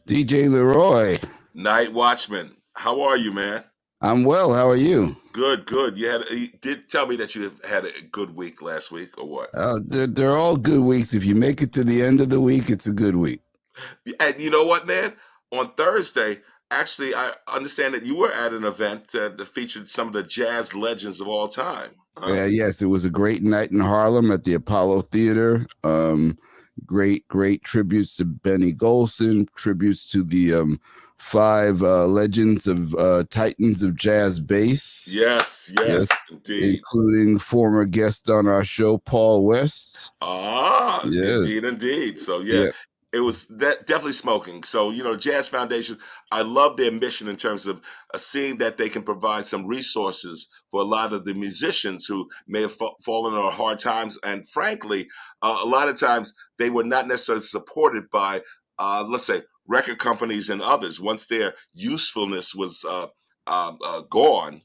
DJ Leroy. Night Watchman. How are you, man? I'm well. How are you? Good. You did tell me that you had a good week last week, or what? They're all good weeks. If you make it to the end of the week, it's a good week. And you know what, man? On Thursday, actually, I understand that you were at an event that featured some of the jazz legends of all time. Huh? Yes, it was a great night in Harlem at the Apollo Theater. Great tributes to Benny Golson, tributes to the five legends of titans of jazz bass. Yes, indeed. Including former guest on our show, Paul West. Yes. Indeed. So, yeah. It was definitely smoking. So, Jazz Foundation, I love their mission in terms of seeing that they can provide some resources for a lot of the musicians who may have fallen on hard times. And frankly, a lot of times they were not necessarily supported by, let's say, record companies and others. Once their usefulness was gone,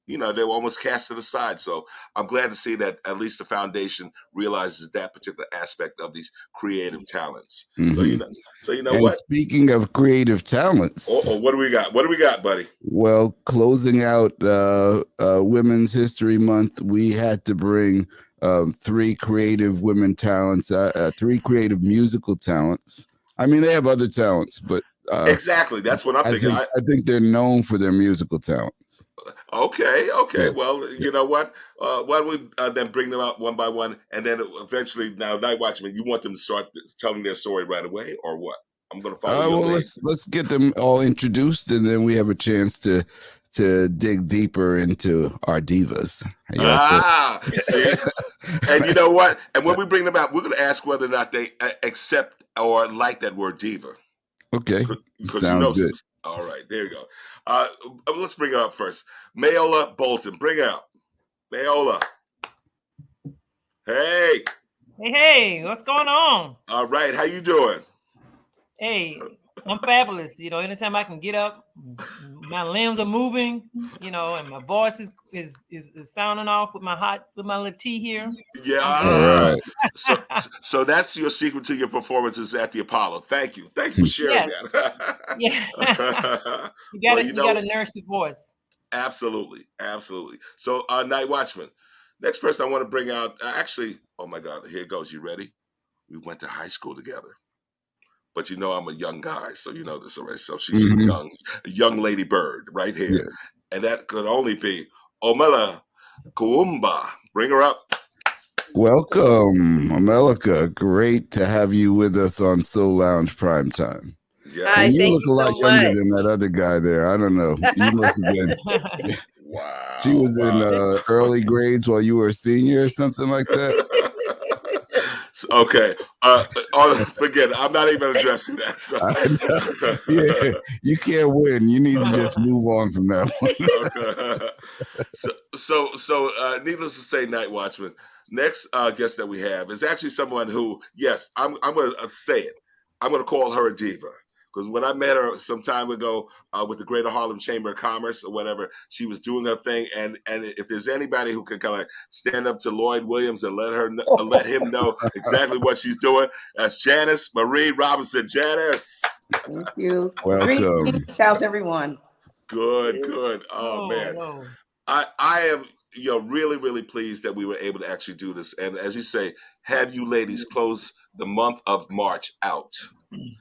they were almost cast aside. So I'm glad to see that at least the foundation realizes that particular aspect of these creative talents. Mm-hmm. So you know and what? Speaking of creative talents, what do we got? What do we got, buddy? Well, closing out Women's History Month, we had to bring three creative women talents, three creative musical talents. I mean, they have other talents, but exactly, that's what I'm thinking. I think they're known for their musical talents. Okay. Yes. Well, you know what? Why don't we then bring them out one by one, and then eventually, now, Night Watchman, you want them to start telling their story right away, or what? I'm going to follow your lead. Let's get them all introduced, and then we have a chance to dig deeper into our divas. See? And you know what? And when we bring them out, we're going to ask whether or not they accept or like that word diva. Okay, sounds good. All right, there you go. Let's bring her up first. MaeOla Bolton, bring her up. MaeOla. Hey. Hey, what's going on? All right, how you doing? Hey, I'm fabulous. Anytime I can get up, my limbs are moving, and my voice is sounding off with my little tea here. Yeah. All right. So that's your secret to your performances at the Apollo. Thank you for sharing that. Yeah. you gotta nourish the voice. Absolutely. So Night Watchman, next person I want to bring out, actually, oh my God, here it goes. You ready? We went to high school together. But I'm a young guy, so you know this already. So she's a young lady bird right here. Yes. And that could only be Omelika Kuumba. Bring her up. Welcome, Omelika. Great to have you with us on Soul Lounge Primetime. Yes. Hi, you thank look you a lot so younger much. than that other guy there. I don't know. You must have been. Wow. She was in early grades while you were a senior or something like that. Okay. Forget it. I'm not even addressing that. So. Yeah, you can't win. You need to just move on from that one. Okay. So, needless to say, Night Watchman, next guest that we have is actually someone who, yes, I'm going to say it. I'm going to call her a diva. Because when I met her some time ago with the Greater Harlem Chamber of Commerce or whatever, she was doing her thing. And if there's anybody who can kind of stand up to Lloyd Williams and let him know exactly what she's doing, that's Janice Marie Robinson. Janice. Thank you. Welcome. How's everyone? Good. Oh, man. No. I am really, really pleased that we were able to actually do this. And as you say, have you ladies close the month of March out.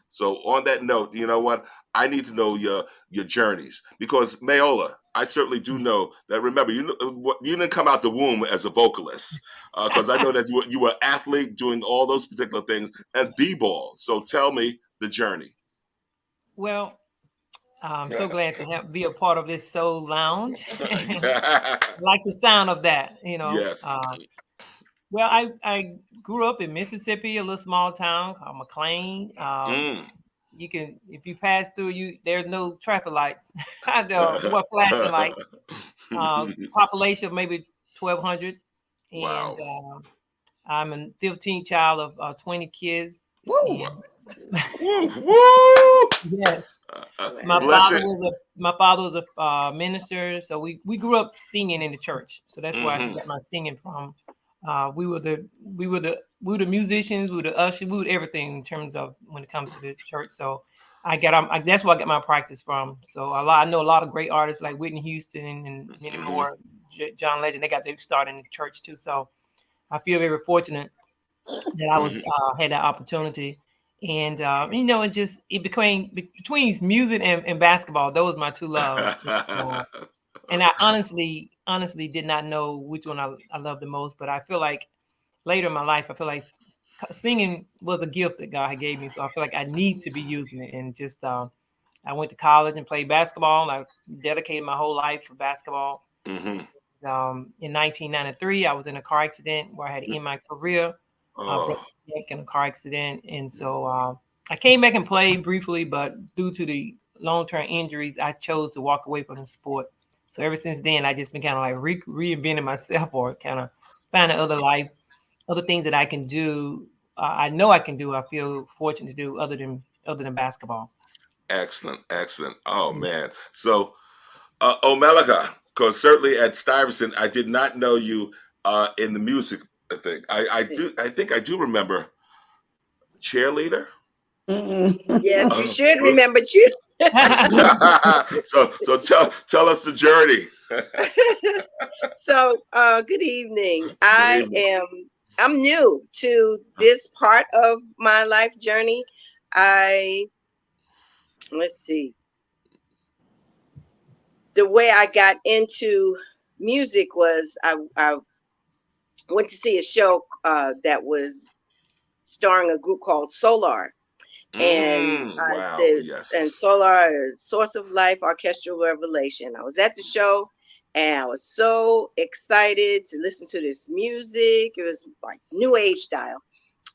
So on that note, you know what? I need to know your journeys because MaeOla, I certainly do know that. Remember, you didn't come out the womb as a vocalist because I know that you were an athlete doing all those particular things and b-ball. So tell me the journey. Well, I'm so glad to be a part of this Soul Lounge. I like the sound of that, Yes. Well, I grew up in Mississippi, a little small town called McLean. You can, if you pass through, there's no traffic lights. What flashing lights? Population of maybe 1,200, and wow. I'm a 15th child of 20 kids. Woo! Woo! Yes. My father was a minister, so we grew up singing in the church. So that's where I got my singing from. We were the musicians, we were the ushers, we were everything in terms of when it comes to the church. So that's where I get my practice from. So I know a lot of great artists like Whitney Houston and many more, John Legend. They got their start in the church too. So I feel very fortunate that I was had that opportunity. And it became between music and basketball. Those were my two loves. And I honestly did not know which one I loved the most. But I feel like later in my life, I feel like singing was a gift that God had gave me. So I feel like I need to be using it. And just I went to college and played basketball. I dedicated my whole life for basketball. In 1993, I was in a car accident where I had to end my career. Broke my neck in a car accident, and so I came back and played briefly, but due to the long-term injuries, I chose to walk away from the sport. So ever since then, I just been kind of like reinventing myself, or kind of finding other things that I can do. I know I can do. I feel fortunate to do other than basketball. Excellent. Oh man. So Omelika, because certainly at Stuyvesant, I did not know you in the music thing. I think I do remember cheerleader. Yes, you should remember cheer. So tell us the journey. So good evening. I'm new to this part of my life journey. Let's see. The way I got into music was I went to see a show that was starring a group called Solar. And and Solar is Source of Life Orchestral Revelation. I was at the show and I was so excited to listen to this music. It was like new age style.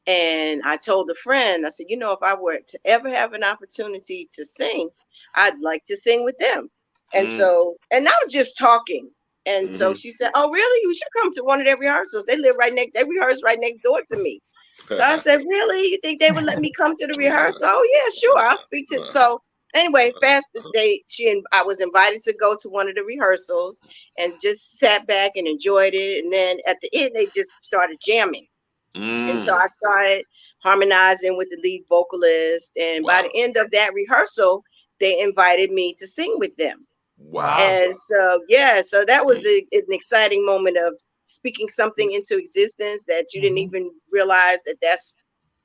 And I told a friend, I said, if I were to ever have an opportunity to sing, I'd like to sing with them. And so, and I was just talking. And so she said, oh, really? You should come to one of their rehearsals. They rehearse right next door to me. So I said, really? You think they would let me come to the rehearsal? Oh, yeah, sure. I'll speak to. So anyway, I was invited to go to one of the rehearsals and just sat back and enjoyed it. And then at the end, they just started jamming. And so I started harmonizing with the lead vocalist. And by the end of that rehearsal, they invited me to sing with them. Wow. And so, so that was an exciting moment of speaking something into existence that you didn't even realize that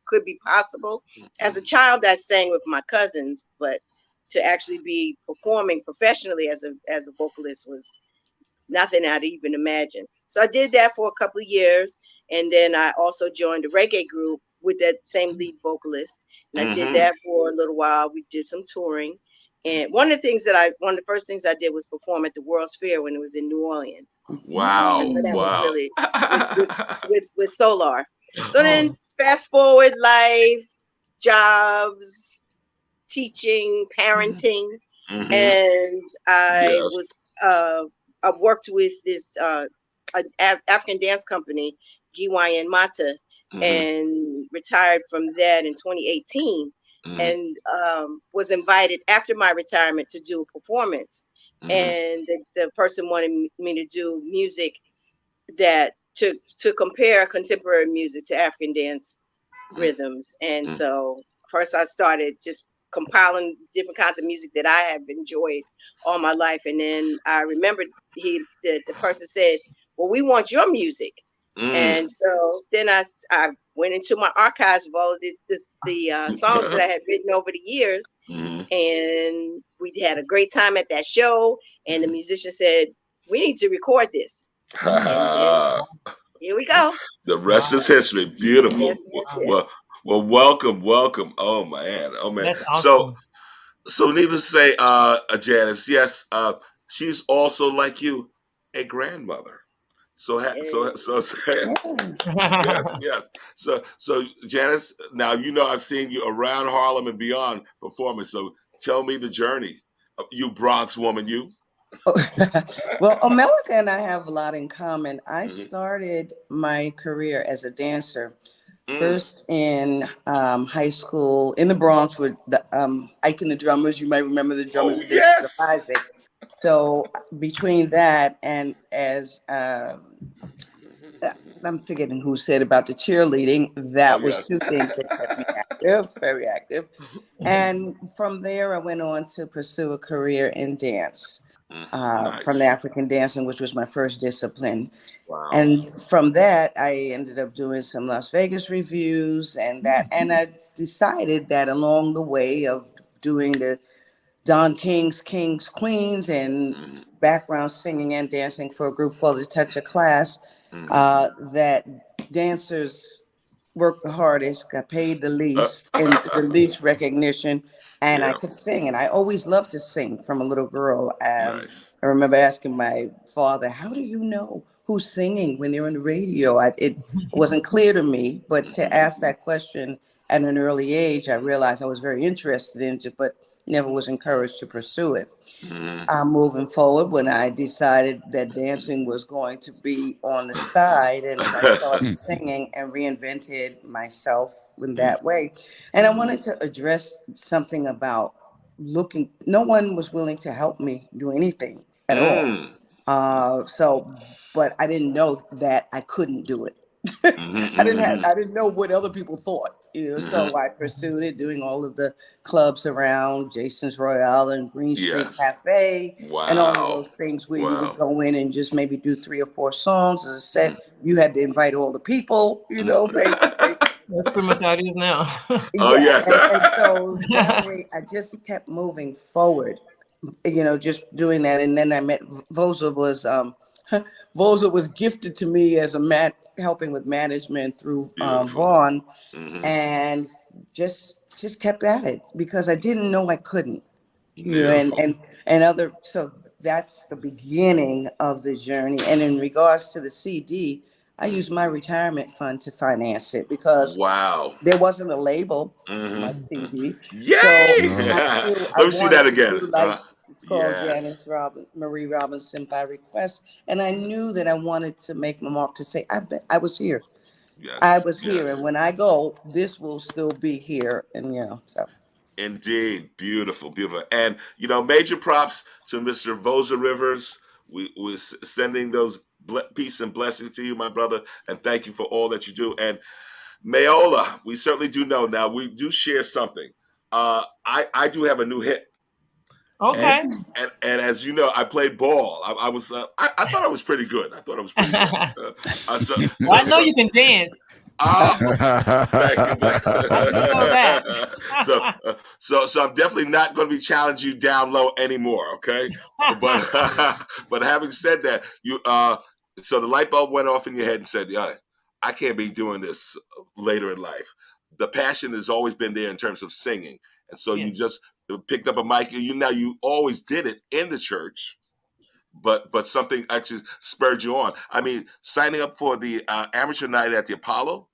could be possible. As a child, I sang with my cousins, but to actually be performing professionally as a vocalist was nothing I'd even imagined. So I did that for a couple of years. And then I also joined a reggae group with that same lead vocalist. And I did that for a little while. We did some touring. And one of the first things I did was perform at the World's Fair when it was in New Orleans. Wow. And so that was really with Solar. So then fast forward life, jobs, teaching, parenting. And I worked with this African dance company, Giwayan Mata, and retired from that in 2018. And was invited after my retirement to do a performance. And the person wanted me to do music that to compare contemporary music to African dance rhythms. And so first I started just compiling different kinds of music that I have enjoyed all my life. And then I remembered the person said, well, we want your music. And so then I went into my archives of all of the songs that I had written over the years. And we had a great time at that show. And the musician said, we need to record this. And here we go. The rest is history. Beautiful. Well, welcome. Oh man. That's awesome. So needless to say, Janice, yes, she's also like you, a grandmother. Yes. So Janice, now I've seen you around Harlem and beyond performing. So tell me the journey, you Bronx woman, you. Well, Omelika and I have a lot in common. I started my career as a dancer first in high school in the Bronx with the Ike and the Drummers. You might remember the Drummers. Oh, yes. Isaac. So between that and as I'm forgetting who said about the cheerleading, that was two things that kept me active, very active. And from there, I went on to pursue a career in dance, from the Nice. African dancing, which was my first discipline. Wow. And from that, I ended up doing some Las Vegas reviews and I decided that along the way of doing the Don King's Queens and background singing and dancing for a group called the Touch of Class, that dancers worked the hardest, got paid the least, and the least recognition, and I could sing. And I always loved to sing from a little girl. Nice. I remember asking my father, "How do you know who's singing when they're on the radio?" It wasn't clear to me, but to ask that question at an early age, I realized I was very interested in it, but never was encouraged to pursue it. Moving forward, when I decided that dancing was going to be on the side, and I started singing and reinvented myself in that way. And I wanted to address something about looking, no one was willing to help me do anything at all. But I didn't know that I couldn't do it. I didn't know what other people thought, so I pursued it, doing all of the clubs around Jason's Royale and Green Street Cafe, and all of those things where you would go in and just maybe do 3 or 4 songs. As I said, you had to invite all the people, basically. That's pretty much how it is now. And so that way I just kept moving forward, just doing that. And then I met Vosa was gifted to me as a helping with management through Vaughn, and just kept at it because I didn't know I couldn't. And other, so that's the beginning of the journey. And in regards to the CD, I used my retirement fund to finance it because there wasn't a label for my CD. Yay! So Let me see that again. It's called Janice Marie Robinson by request. And I knew that I wanted to make my mark to say, I was here. I was here. And when I go, this will still be here. And, so. Indeed. Beautiful, beautiful. And, major props to Mr. Vosa Rivers. We're sending those peace and blessings to you, my brother. And thank you for all that you do. And MaeOla, we certainly do know now. We do share something. I do have a new hit. Okay. And as you know, I played ball. I was. I thought I was pretty good. I know you can dance. So I'm definitely not going to be challenging you down low anymore. Okay, but having said that, so the light bulb went off in your head and said, "Yeah, I can't be doing this later in life." The passion has always been there in terms of singing, and so you just picked up a mic. You always did it in the church, but something actually spurred you on. I mean, signing up for the amateur night at the Apollo.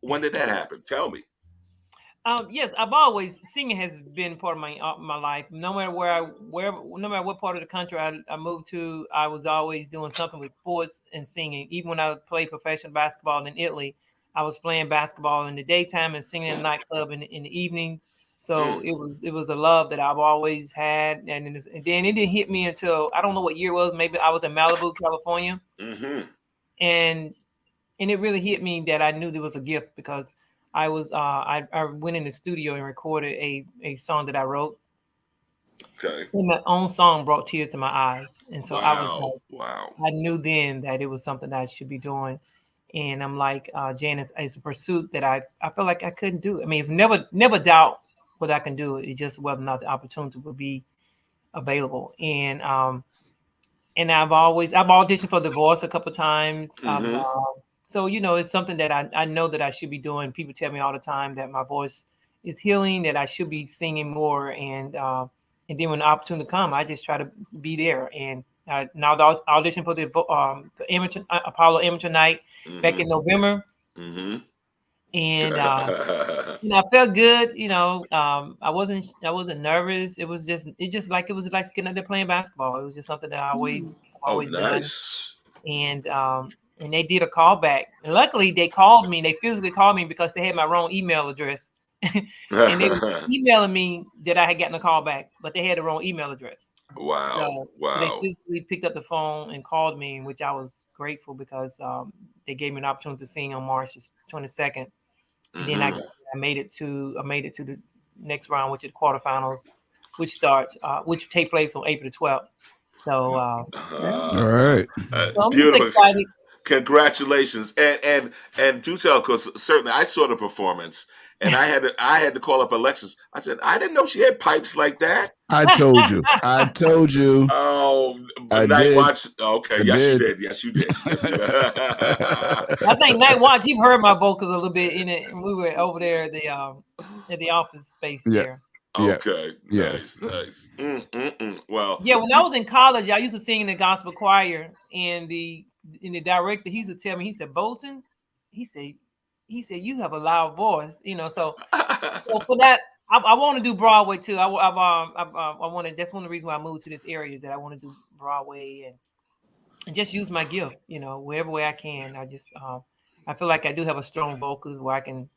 When did that happen? Tell me. Yes, singing has been part of my life. No matter no matter what part of the country I moved to, I was always doing something with sports and singing. Even when I played professional basketball in Italy, I was playing basketball in the daytime and singing in the nightclub in the evenings. So it was a love that I've always had, and then it didn't hit me until I don't know what year it was. Maybe I was in Malibu, California, and it really hit me that I knew there was a gift because I was I went in the studio and recorded a song that I wrote. Okay. And my own song brought tears to my eyes, and so I was like, wow. I knew then that it was something that I should be doing. And I'm like, Janice, it's a pursuit that I feel like I couldn't do. I mean, never doubt whether I can do it. It's just whether or not the opportunity would be available. And I've auditioned for The Voice a couple of times. So it's something that I know that I should be doing. People tell me all the time that my voice is healing, that I should be singing more, and then when the opportunity comes, I just try to be there. And now the audition for the Apollo Amateur Night back in November, and I felt good. I wasn't nervous. It was like getting out there playing basketball. It was just something that I always nice. Done. And they did a callback. And luckily, they called me. They physically called me because they had my wrong email address. And they were emailing me that I had gotten a call back, but they had the wrong email address. Wow. So they physically picked up the phone and called me, which I was grateful because they gave me an opportunity to sing on March 22nd. And then I made it to next round, which is the quarterfinals, which take place on April the 12th. So, all right, so I'm beautiful. just excited. Congratulations, and do tell, because certainly I saw the performance, and I had to call up Alexis. I said, I didn't know she had pipes like that. I told you. Oh, I Night did. Watch. Okay, I yes, did. you did. Yes, you did. Yes, you did. I think Night Watch, you've heard my vocals a little bit in it. We were over there at the office space there. Okay. Yes. Nice. Well. Yeah, when I was in college, I used to sing in the gospel choir, and the director, he used to tell me, he said, Bolton, he said you have a loud voice, So for that, I want to do Broadway too. I want to. That's one of the reasons why I moved to this area, is that I want to do Broadway and just use my gift, wherever way I can. I feel like I do have a strong vocals where I can.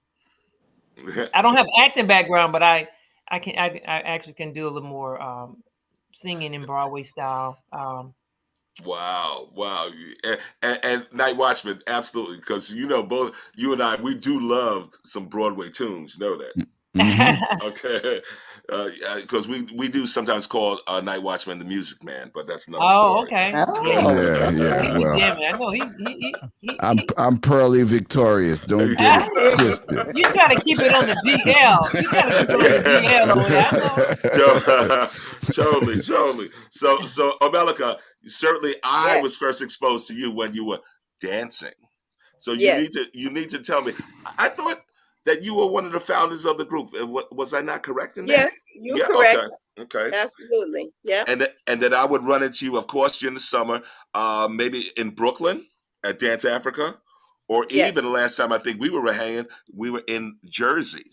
I don't have acting background, but I actually can do a little more singing in Broadway style. Wow. And Night Watchman, absolutely, because both you and I, we do love some Broadway tunes. You know that. Mm-hmm. Okay. Because we do sometimes call Night Watchman the Music Man, but that's another Oh, story. okay. Yeah. Well, I know I'm Pearly Victorious. Don't get it twisted. You gotta keep it on the DL. You gotta keep it on the DL over there. I know. Totally. So Omelika, certainly I was first exposed to you when you were dancing. So you need to tell me. I thought that you were one of the founders of the group. Was I not correct in that? Yes, you're correct. Okay. Absolutely. Yeah. And then I would run into you, of course, during the summer, maybe in Brooklyn at Dance Africa, or even the last time I think we were hanging, we were in Jersey.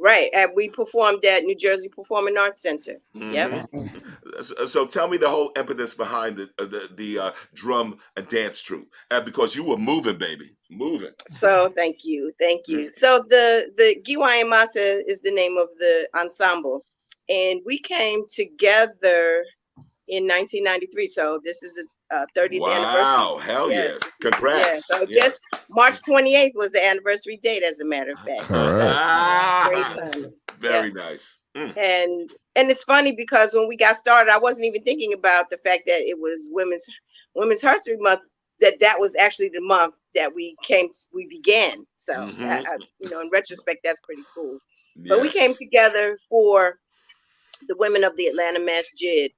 Right. And we performed at New Jersey Performing Arts Center. Mm-hmm. Yep. So tell me the whole impetus behind the drum and dance troupe, because you were moving, baby, moving. So thank you. So the Giwa Mata is the name of the ensemble, and we came together in 1993. So this is a 30th anniversary. Wow, hell yes. Congrats. Yeah, so just March 28th was the anniversary date, as a matter of fact. All right. Great times. Very nice. And it's funny because when we got started, I wasn't even thinking about the fact that it was Women's History Month, that was actually the month that we began. So in retrospect, that's pretty cool. Yes. But we came together for the women of the Atlanta Masjid,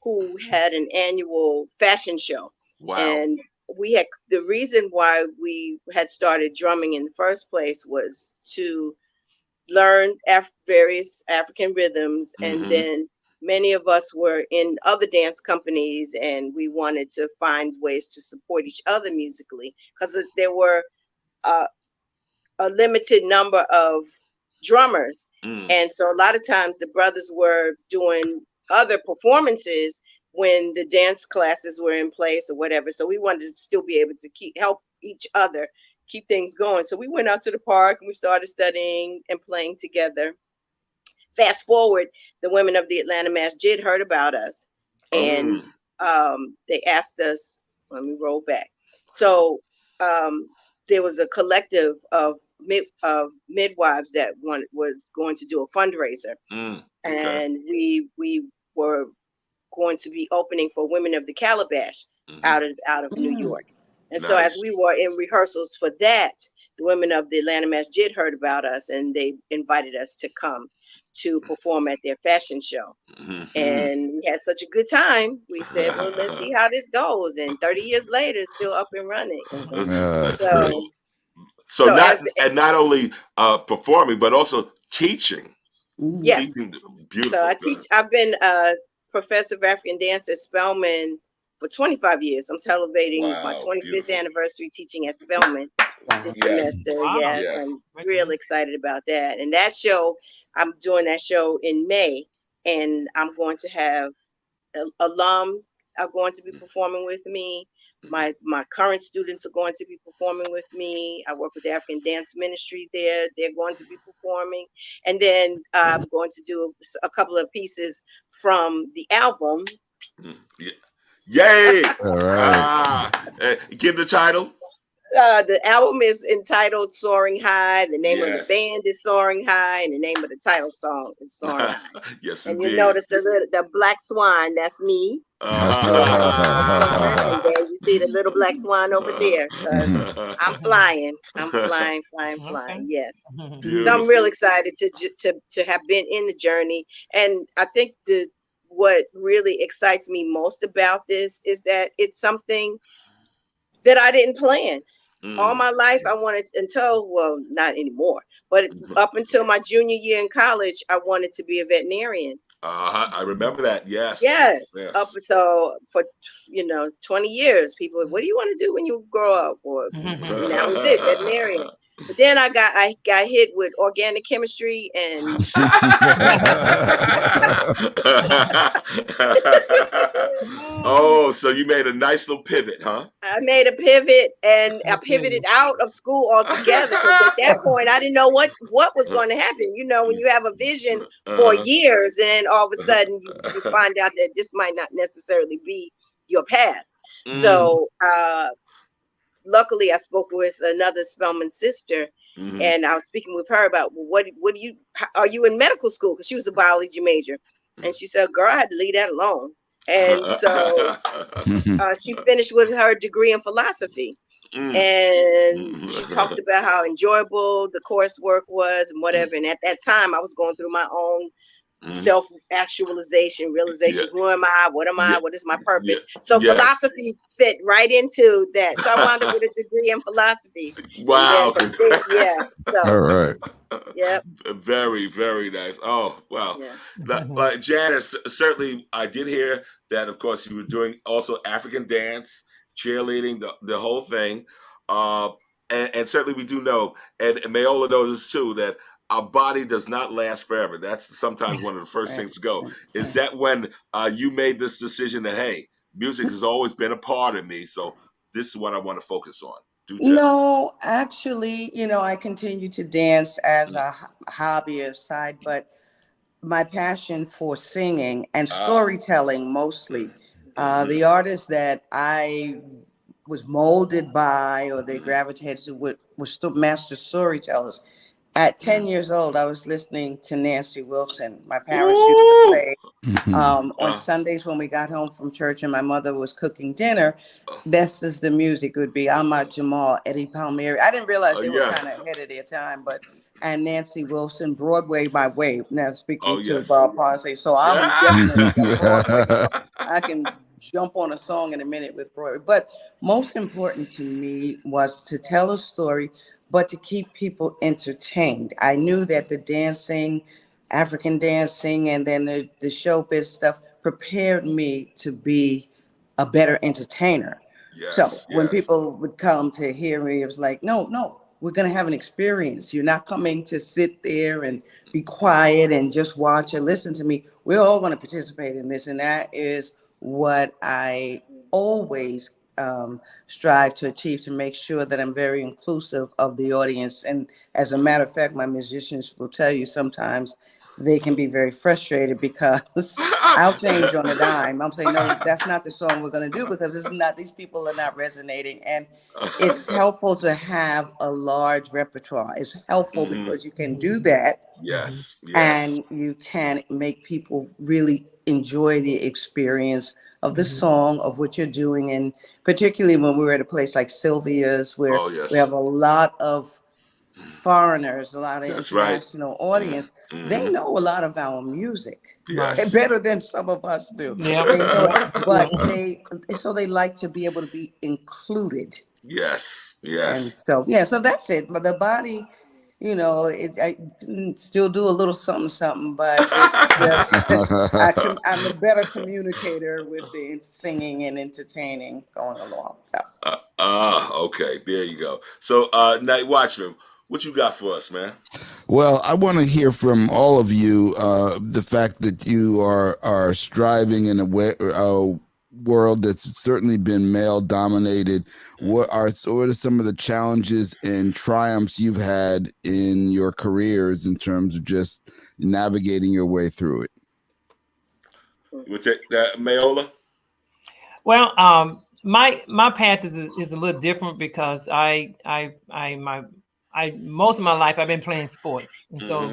who had an annual fashion show. Wow. And the reason why we had started drumming in the first place was to learn various African rhythms. And then many of us were in other dance companies, and we wanted to find ways to support each other musically, because there were a limited number of drummers. And so a lot of times the brothers were doing other performances when the dance classes were in place or whatever. So we wanted to still be able to help each other keep things going. So we went out to the park and we started studying and playing together. Fast forward, the women of the Atlanta Masjid heard about us, and they asked us. Let me roll back. So there was a collective of midwives that was going to do a fundraiser, and we were going to be opening for Women of the Calabash out of New York. And so as we were in rehearsals for that, the women of the Atlanta Masjid heard about us, and they invited us to come to perform at their fashion show. And we had such a good time. We said, well, let's see how this goes. And 30 years later, it's still up and running. So not only performing, but also teaching. Yes. Teaching, beautiful. So I've been a professor of African dance at Spelman for 25 years. I'm celebrating my 25th anniversary teaching at Spelman this semester. Wow. Yes, I'm real excited about that. And that show, I'm doing that show in May, and I'm going to have alum are going to be performing with me. My current students are going to be performing with me. I work with the African Dance Ministry there. They're going to be performing. And then I'm going to do a couple of pieces from the album. Yay! All right. Give the title. The album is entitled Soaring High. The name of the band is Soaring High, and the name of the title song is Soaring High. Yes, and indeed. You notice the black swan. That's me. And then you see the little black swan over there, because I'm flying. I'm flying. Yes. Beautiful. So I'm real excited to have been in the journey, and I think what really excites me most about this is that it's something that I didn't plan. All my life, I wanted well, not anymore, but up until my junior year in college, I wanted to be a veterinarian. I remember that. Yes. So for 20 years, people, what do you want to do when you grow up? Or that was it, veterinarian. But then I got hit with organic chemistry and oh, so you made a nice little pivot, huh? I made a pivot, and I pivoted out of school altogether, because at that point I didn't know what was going to happen. When you have a vision for years, and then all of a sudden you find out that this might not necessarily be your path. So luckily I spoke with another Spelman sister, and I was speaking with her about, well, are you in medical school? Because she was a biology major. And she said, girl, I had to leave that alone. And so she finished with her degree in philosophy. And she talked about how enjoyable the coursework was and whatever. And at that time, I was going through my own self-actualization, realization. Who am I? What am I? What is my purpose? So philosophy fit right into that. So I wound up with a degree in philosophy. Wow. So all right. Yep. Very, very nice. Oh, wow. Like Janice, certainly I did hear that, of course, you were doing also African dance, cheerleading, the whole thing. And certainly we do know, and MaeOla knows this too, that our body does not last forever. That's sometimes one of the first things to go. Is that when you made this decision that, hey, music has always been a part of me, so this is what I want to focus on? No, actually, I continue to dance as a hobby aside, but my passion for singing and storytelling mostly, the artists that I was molded by or they gravitated to were master storytellers. At 10 years old, I was listening to Nancy Wilson. My parents used to play on Sundays when we got home from church and my mother was cooking dinner. This is the music. It would be Ahmad Jamal, Eddie Palmieri. I didn't realize they were kind of ahead of their time, and Nancy Wilson, Broadway by way. Now speaking to Bob Parsley. So I'm definitely a Broadway girl. I can jump on a song in a minute with Broadway. But most important to me was to tell a story, but to keep people entertained. I knew that the dancing, African dancing, and then the showbiz stuff prepared me to be a better entertainer. So when people would come to hear me, it was like, no, we're going to have an experience. You're not coming to sit there and be quiet and just watch and listen to me. We're all going to participate in this. And that is what I always strive to achieve, to make sure that I'm very inclusive of the audience. And as a matter of fact, my musicians will tell you sometimes they can be very frustrated because I'll change on a dime. I'm saying, no, that's not the song we're going to do because these people are not resonating. And it's helpful to have a large repertoire. It's helpful because you can do that. Yes. And you can make people really enjoy the experience of the song, of what you're doing. And particularly when we were at a place like Sylvia's, where we have a lot of foreigners, a lot of international audience, they know a lot of our music better than some of us do. But they like to be able to be included. Yes. And so that's it. But the body, I can still do a little something, but it's just I'm a better communicator with the singing and entertaining going along. Okay, there you go. So, Night Watchman, what you got for us, man? Well, I want to hear from all of you the fact that you are striving in a world that's certainly been male dominated. What are some of the challenges and triumphs you've had in your careers in terms of just navigating your way through it? You would take that, MaeOla? Well, my path is a little different because most of my life I've been playing sports, and so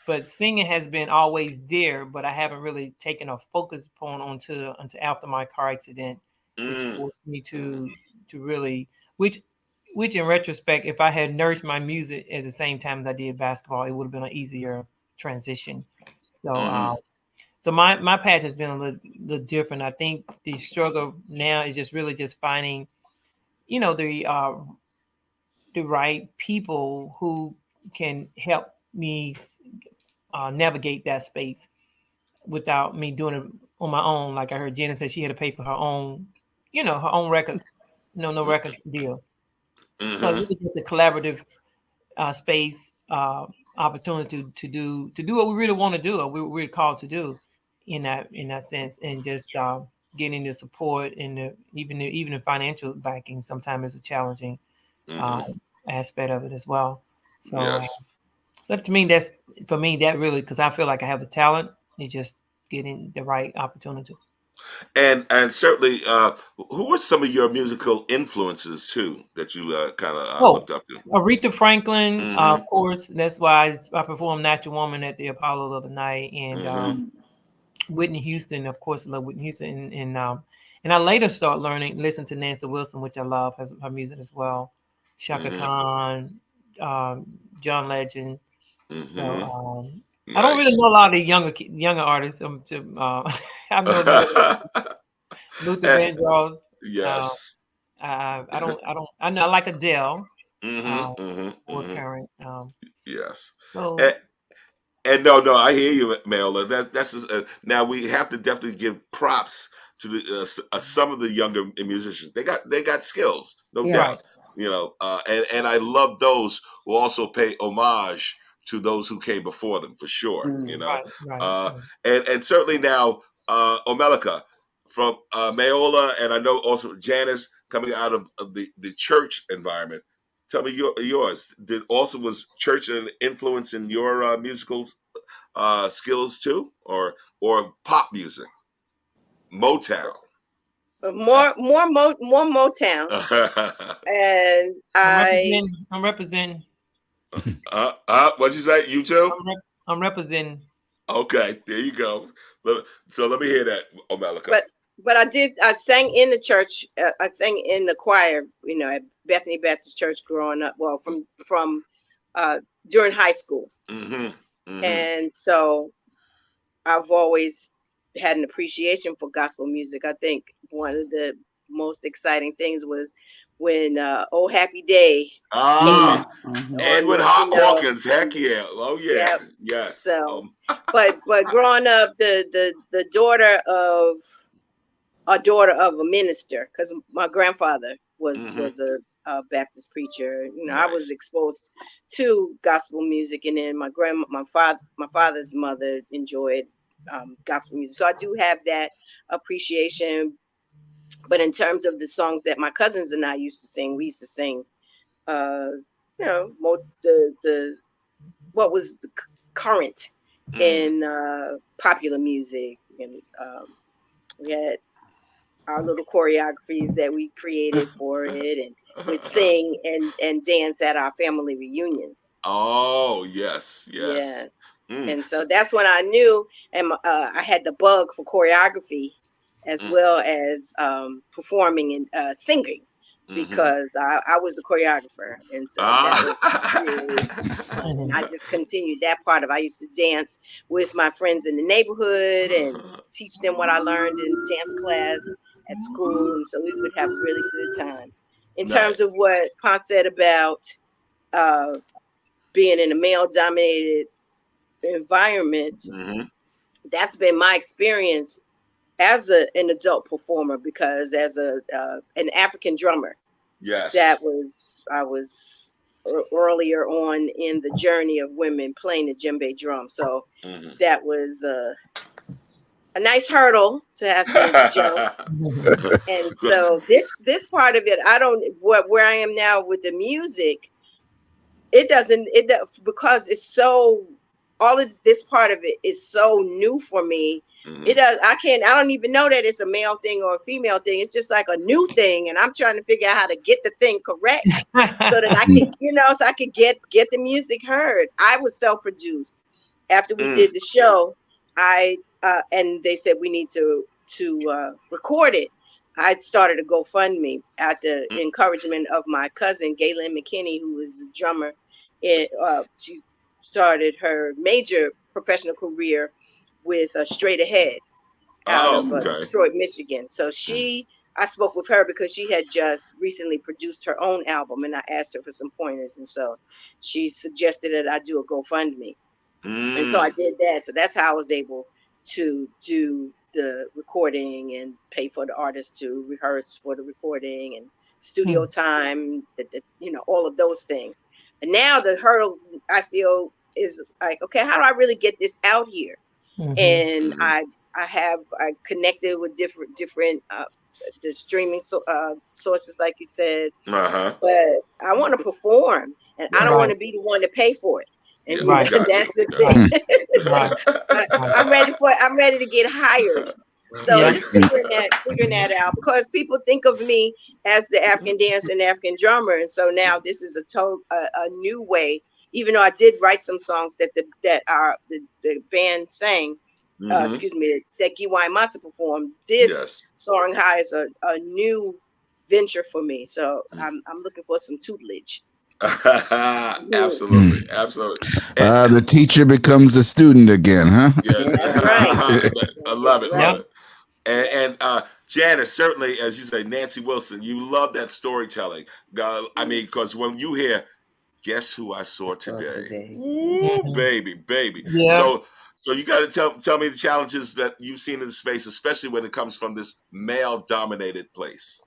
but singing has been always there, but I haven't really taken a focus point until after my car accident, which forced me to really, which in retrospect, if I had nourished my music at the same time as I did basketball, it would have been an easier transition. So so my path has been a little different. I think the struggle now is just really just finding, the right people who can help me navigate that space without me doing it on my own. Like I heard Jenna say she had to pay for her own, her own record, no record deal. So it was just a collaborative space, opportunity to do what we really want to do, or we're called to do, in that sense, and just getting the support and even the financial backing sometimes is a challenging aspect of it as well. So, so to me, that really, because I feel like I have the talent, it's just getting the right opportunity. And certainly, who were some of your musical influences too that you kind of looked up to? Aretha Franklin, of course. That's why I performed "Natural Woman" at the Apollo the other night, and Whitney Houston, of course. I love Whitney Houston, and I later started listen to Nancy Wilson, which I love her music as well. Shaka Khan, John Legend. So I don't really know a lot of the younger artists. I know Luther Vandross. Yes. I know I like Adele. Or current. Yes. So And no, I hear you, MaeOla. That's just, now we have to definitely give props to the some of the younger musicians. They got skills, no doubt. And I love those who also pay homage to those who came before them, for sure. And certainly now, Omelika from MaeOla, and I know also Janice coming out of the church environment. Tell me yours. Was church an influence in your musical skills too, or pop music, Motown? More Motown. And I'm representing. What'd you say? You too? I'm representing. Okay, there you go. So let me hear that, Omelika. But I sang in the church. I sang in the choir, at Bethany Baptist Church growing up. Well, from during high school. And so I've always had an appreciation for gospel music. I think one of the most exciting things was when "Oh Happy Day" came out. Edwin Hawkins, heck yeah. Oh yeah. Yep. Yes. So but growing up, the daughter of a minister, because my grandfather was a Baptist preacher. Nice. I was exposed to gospel music, and then my father's mother enjoyed gospel music, so I do have that appreciation. But in terms of the songs that my cousins and I used to sing, we used to sing, the what was the current in popular music, and we had our little choreographies that we created for it, and we sing and dance at our family reunions. Oh yes. And so that's when I knew, and I had the bug for choreography as well as performing and singing, because I was the choreographer, and so that was really fun. And I just continued that part of it. I used to dance with my friends in the neighborhood and teach them what I learned in dance class at school, and so we would have a really good time. In terms of what Ponce said about being in a male-dominated environment, that's been my experience as an adult performer, because as an African drummer, I was earlier on in the journey of women playing the djembe drum, so that was a nice hurdle to have to jump. And so this part of it, where I am now with the music, because it's so, all of this part of it is so new for me. It does. I don't even know that it's a male thing or a female thing. It's just like a new thing. And I'm trying to figure out how to get the thing correct so that I can, so I could get the music heard. I was self-produced. After we did the show, and they said we need to record it. I started a GoFundMe at the encouragement of my cousin, Galen McKinney, who is a drummer. She started her major professional career with Straight Ahead out of Detroit, Michigan. So I spoke with her because she had just recently produced her own album, and I asked her for some pointers. And so she suggested that I do a GoFundMe. And so I did that. So that's how I was able to do the recording and pay for the artist to rehearse for the recording and studio time, all of those things. And now the hurdle I feel is like, okay, how do I really get this out here? And I connected with different the streaming sources, like you said, but I want to perform, and I don't want to be the one to pay for it. And that's the thing. I'm ready to get hired. So just figuring that out, because people think of me as the African dancer and African drummer, and so now this is a new way. Even though I did write some songs that the band sang, that Giwai Matza performed. This Soaring High is a new venture for me, so I'm looking for some tutelage. Absolutely. The teacher becomes the student again, huh? Yeah, that's right. I love it. And Janice, certainly, as you say, Nancy Wilson, you love that storytelling. I mean, because when you hear, guess who I saw today? Ooh, baby. Yeah. So you got to tell me the challenges that you've seen in the space, especially when it comes from this male-dominated place.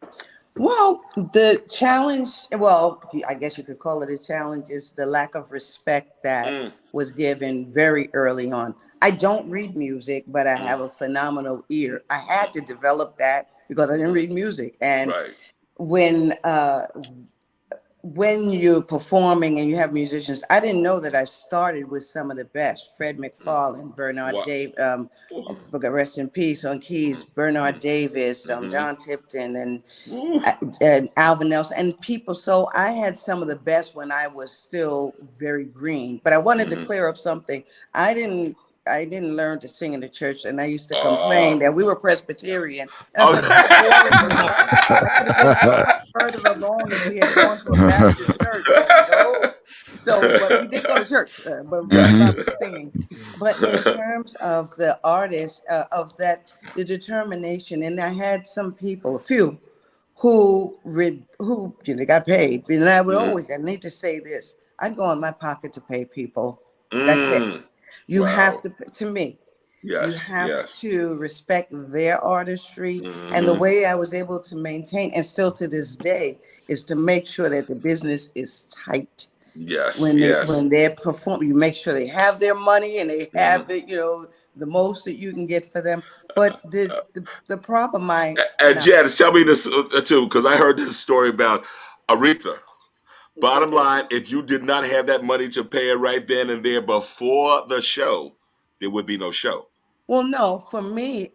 Well, the challenge, I guess you could call it a challenge, is the lack of respect that was given very early on. I don't read music, but I have a phenomenal ear. I had to develop that because I didn't read music. And when you're performing and you have musicians, I didn't know that I started with some of the best. Fred McFarlane, Bernard Davis, rest in peace, on keys, Bernard Davis, John Tipton, and Alvin Nelson, and people. So I had some of the best when I was still very green. But I wanted to clear up something. I didn't learn to sing in the church, and I used to complain that we were Presbyterian. And I was like, further along if we had gone to a Baptist church. But we did go to church, but we were about the singing. But in terms of the artists, the determination, and I had some people, a few, who they got paid. And I would I need to say this, I'd go in my pocket to pay people. That's it. You have to me. Yes, you have to respect their artistry. And the way I was able to maintain, and still to this day, is to make sure that the business is tight. When they're performing, you make sure they have their money and they have it, the most that you can get for them. But the problem and Janice, tell me this too, because I heard this story about Aretha. Bottom line, if you did not have that money to pay her right then and there before the show, there would be no show. Well, no, for me,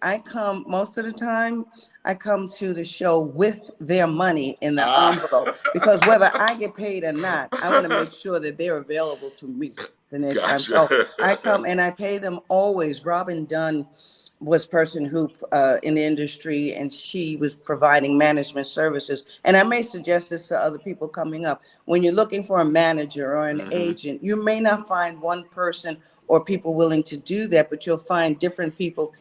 most of the time, I come to the show with their money in the envelope, because whether I get paid or not, I want to make sure that they're available to me the next time. So I come and I pay them always. Robin Dunn was a person who in the industry, and she was providing management services. And I may suggest this to other people coming up. When you're looking for a manager or an agent, you may not find one person or people willing to do that, but you'll find different people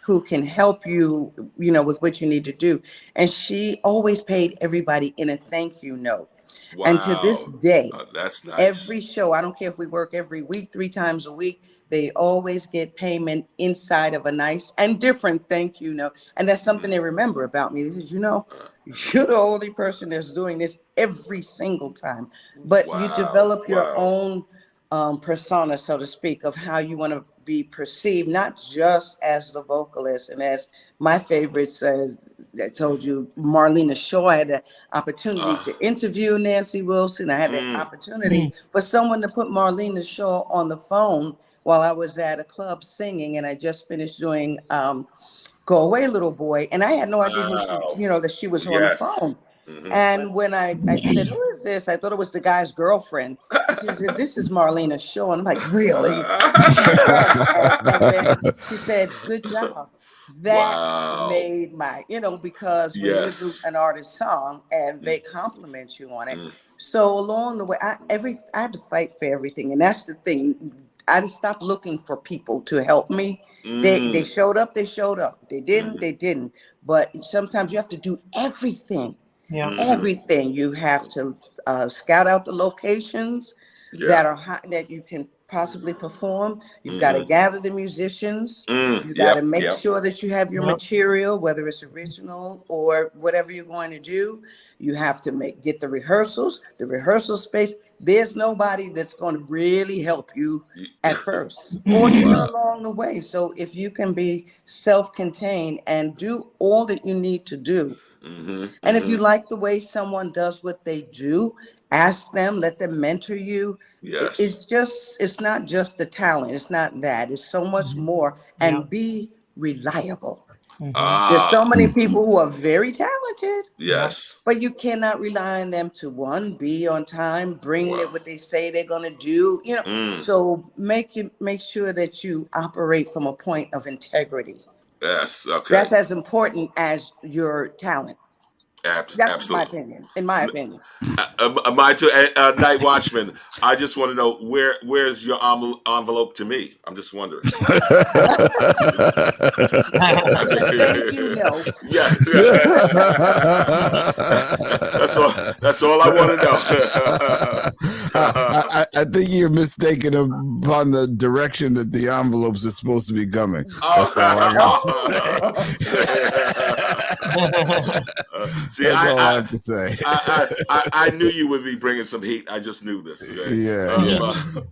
who can help you, with what you need to do. And she always paid everybody in a thank you note. Wow. And to this day, that's nice. Every show, I don't care if we work every week, 3 times a week, they always get payment inside of a nice and different thank you note. And that's something they remember about me. They said, you're the only person that's doing this every single time. But you develop your own persona, so to speak, of how you want to be perceived, not just as the vocalist. And as my favorites, I told you, Marlena Shaw, I had the opportunity to interview Nancy Wilson. I had the opportunity for someone to put Marlena Shaw on the phone while I was at a club singing, and I just finished doing Go Away Little Boy, and I had no idea who she, that she was on the phone. And when I said, who is this? I thought it was the guy's girlfriend. She said, this is Marlena's show. And I'm like, really? Yes. And then she said, good job. That made my, because when you do an artist song and they compliment you on it. So along the way, I had to fight for everything. And that's the thing. I stopped looking for people to help me. They showed up, they showed up. They didn't. But sometimes you have to do everything. Yeah. Everything. You have to scout out the locations that are high, that you can possibly perform. You've got to gather the musicians. You got to make sure that you have your material, whether it's original or whatever you're going to do. You have to get the rehearsal space. There's nobody that's going to really help you at first or even along the way. So if you can be self-contained and do all that you need to do, and if you like the way someone does what they do, ask them, let them mentor you. Yes. It's not just the talent. It's not that. It's so much more. And be reliable. There's so many people who are very talented. Yes. But you cannot rely on them to be on time, bring what they say they're going to do. So make sure that you operate from a point of integrity. Yes. Okay. That's as important as your talent. That's Absolutely. my opinion. In my opinion. Mine too. Night Watchman. I just want to know where's your envelope to me? I'm just wondering. Thank you, no. Yeah. That's all I want to know. I think you're mistaken upon the direction that the envelopes are supposed to be coming. That's all I have to say. I knew you would be bringing some heat. I just knew this. Okay?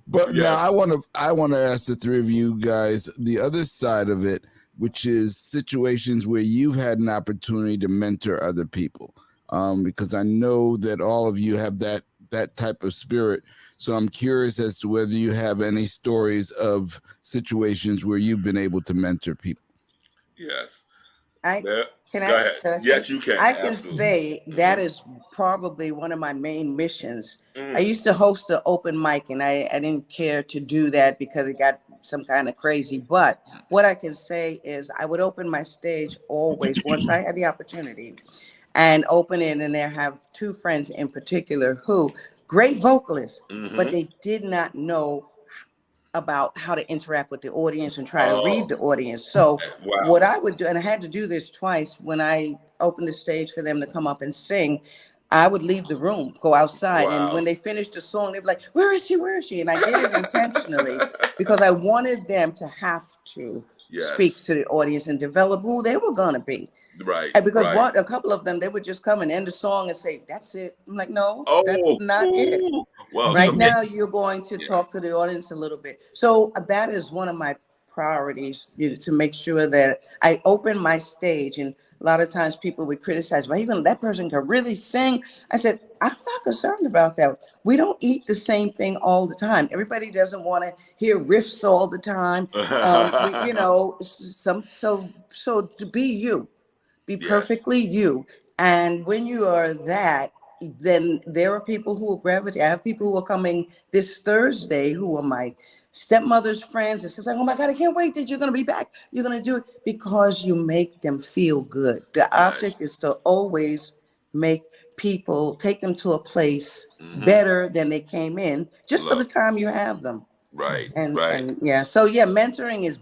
But now I want to ask the three of you guys the other side of it, which is situations where you've had an opportunity to mentor other people, because I know that all of you have that type of spirit. So I'm curious as to whether you have any stories of situations where you've been able to mentor people. Yes. Can I? Yes, you can. I can say that is probably one of my main missions. I used to host an open mic, and I didn't care to do that because it got some kind of crazy. But what I can say is I would open my stage always once I had the opportunity and open it. And there have two friends in particular who great vocalists, but they did not know about how to interact with the audience and try to read the audience. So what I would do, and I had to do this twice when I opened the stage for them to come up and sing, I would leave the room, go outside. And when they finished the song, they'd be like, where is she? Where is she? And I did it intentionally because I wanted them to have to speak to the audience and develop who they were going to be. Right. And because a couple of them, they would just come and end the song and say, that's it. I'm like, no, that's not it. Well, now you're going to talk to the audience a little bit. So that is one of my priorities, to make sure that I open my stage. And a lot of times people would criticize, well, even that person can really sing. I said, I'm not concerned about that. We don't eat the same thing all the time. Everybody doesn't want to hear riffs all the time. So to be you. Be perfectly you. And when you are that, then there are people who will gravitate. I have people who are coming this Thursday who are my stepmother's friends. And like, oh my God, I can't wait that you're going to be back. You're going to do it because you make them feel good. The object is to always make people, take them to a place better than they came in, just for the time you have them. Right. And mentoring is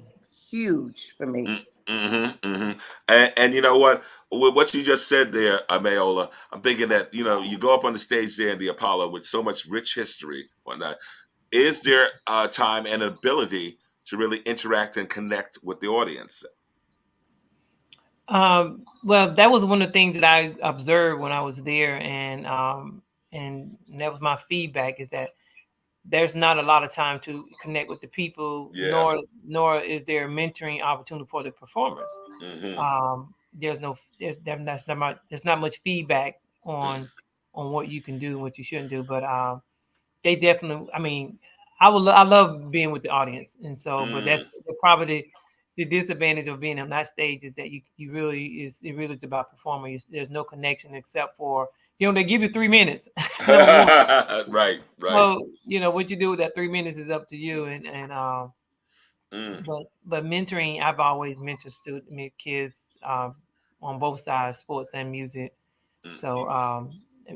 huge for me. And you know what? With what you just said there, MaeOla, I'm thinking that, you go up on the stage there in the Apollo with so much rich history, whatnot. Is there time and ability to really interact and connect with the audience? Well, that was one of the things that I observed when I was there, and that was my feedback, is that there's not a lot of time to connect with the people, nor is there a mentoring opportunity for the performers. There's not much feedback on what you can do and what you shouldn't do. But they definitely, I love being with the audience, and so, but that's probably the disadvantage of being on that stage is that it really is about performing. There's no connection except for they give you 3 minutes. Number one, right. So what you do with that 3 minutes is up to you, but mentoring, I've always mentored kids on both sides, sports and music. So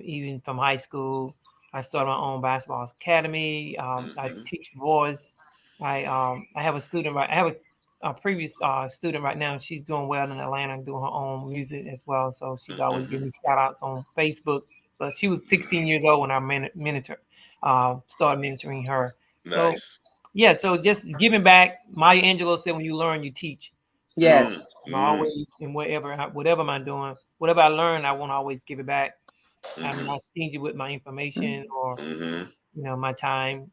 even from high school, I started my own basketball academy. I teach voice. I have a student I have a previous student right now. She's doing well in Atlanta, doing her own music as well. So she's always giving me shout outs on Facebook. But she was 16 years old when I started mentoring her. Nice. So yeah, so just giving back. Maya Angelou said, "When you learn, you teach." Yes. I'm always in whatever I'm doing, whatever I learn, I want to always give it back. I'm not stingy with my information or my time.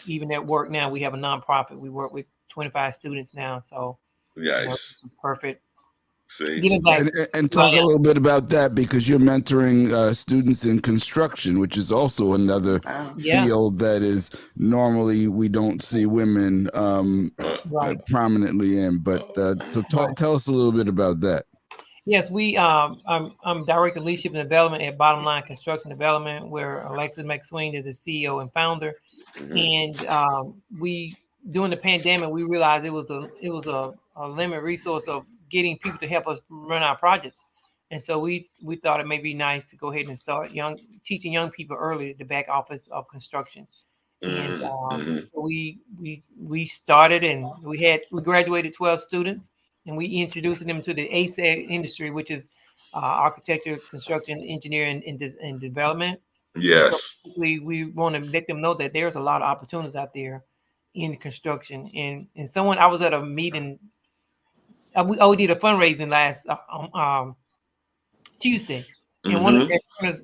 Even at work now, we have a nonprofit. We work with 25 students now, so yes, perfect. See, and talk a little bit about that, because you're mentoring students in construction, which is also another field that is normally we don't see women prominently in. But so tell us a little bit about that. Yes, I'm director of leadership and development at Bottom Line Construction Development, where Alexis McSween is the CEO and founder. And we during the pandemic, we realized it was a limited resource of getting people to help us run our projects. And so we thought it may be nice to go ahead and start teaching young people early at the back office of construction. And so we started, and we graduated 12 students, and we introduced them to the ASEG industry, which is architecture, construction, engineering, and development. Yes. So we want to let them know that there's a lot of opportunities out there in construction. And I was at a meeting. We did a fundraising last Tuesday, and one